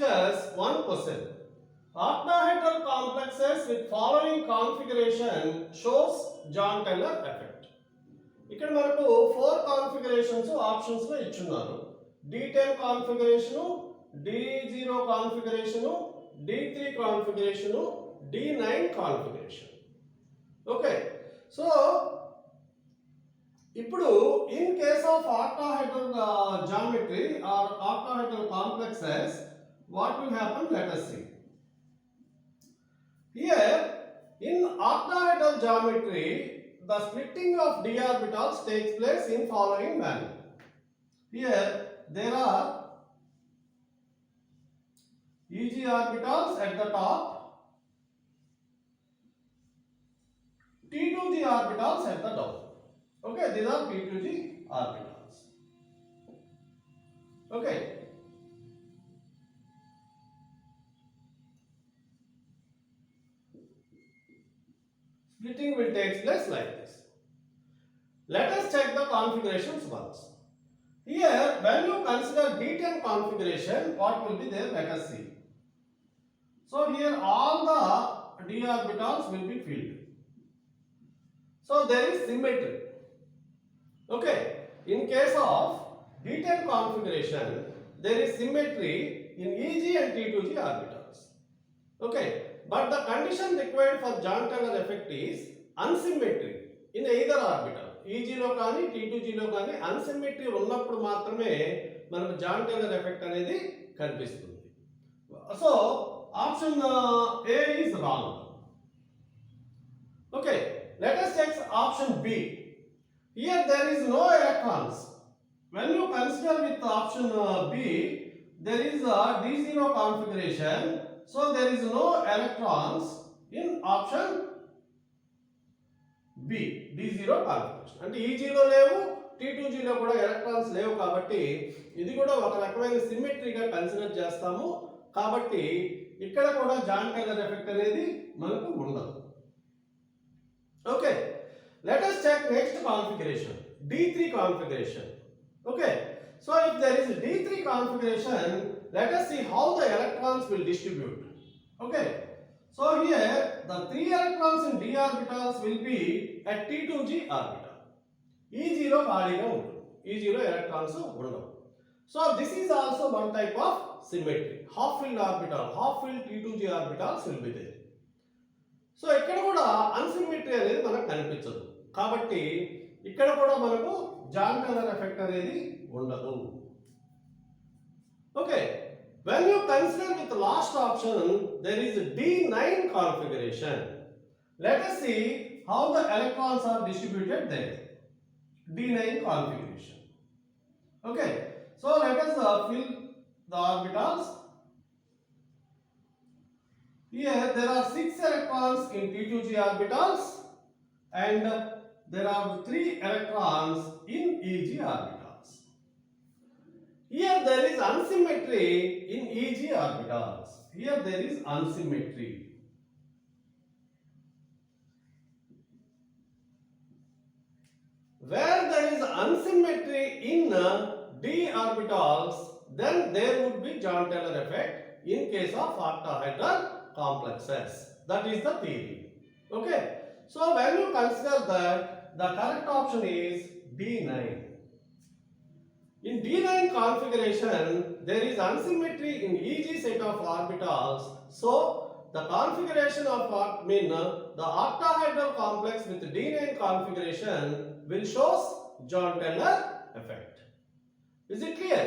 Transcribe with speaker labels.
Speaker 1: discuss one question. Octahedral complexes with following configuration shows John Taylor effect. ఇక్కడ మనకు 4 configurations options లో ఇచ్చున్నారు. D10 configuration, D0 configuration, D3 configuration, D9 configuration. Okay, so ఇప్పుడు in case of octahedral geometry or octahedral complexes, what will happen? Let us see. Here in octahedral geometry, the splitting of d orbitals takes place in following manner. Here there are Eg orbitals at the top, T2g orbitals at the down. Okay, these are T2g orbitals. Okay. Splitting will take place like this. Let us check the configurations once. Here, when you consider D10 configuration, what will be there? Let us see. So here all the d orbitals will be filled. So there is symmetry. Okay, in case of D10 configuration, there is symmetry in Eg and T2g orbitals. Okay, but the condition required for John Taylor effect is unsymmetry in either orbital. Eg లో కానీ T2g లో కానీ unsymmetry ఉన్నప్పుడు మాత్రమే మనకు John tailor effect అనేది కనిపిస్తుంది. So option A is wrong. Okay, let us check option B. Here there is no electrons. When you consider with option B, there is a D0 configuration, so there is no electrons in option B, D0 configuration. అంటే EG లో లేవు, T2g లో కూడా electrons లేవు కాబట్టి ఇది కూడా ఒక రకమైన సిమెట్రీగా కన్సిడర్ చేస్తాము. కాబట్టి ఇక్కడ కూడా జాన్ టైలర్ ఎఫెక్ట్ అనేది మనకు ఉండదు. Okay, let us check next configuration, D3 configuration. Okay, so if there is D3 configuration, let us see how the electrons will distribute. Okay, so here the 3 electrons in d orbitals will be at T2g orbital. E0 ఖాళీగా ఉంటుంది, E0 electrons ఉండవు. So this is also one type of symmetry. Half filled orbital, half filled T2g orbitals will be there. So ఇక్కడ కూడా అన్సిమెట్రీ అనేది మనకు కనిపించదు కాబట్టి ఇక్కడ కూడా మనకు జాన్ టైలర్ ఎఫెక్ట్ అనేది ఉండదు. Okay, when you consider with the last option, there is D9 configuration. Let us see how the electrons are distributed there. D9 configuration. Okay, so let us fill the orbitals. Here there are 6 electrons in T2g orbitals and there are 3 electrons in Eg orbitals. Here there is unsymmetry in Eg orbitals. Here there is unsymmetry. Where there is unsymmetry in d orbitals, then there would be John Taylor effect in case of octahedral complexes. That is the theory. Okay, so when you consider that, the correct option is D9. In D9 configuration, there is unsymmetry in Eg set of orbitals. So the configuration of the octahedral complex with D9 configuration will show John Taylor effect. Is it clear?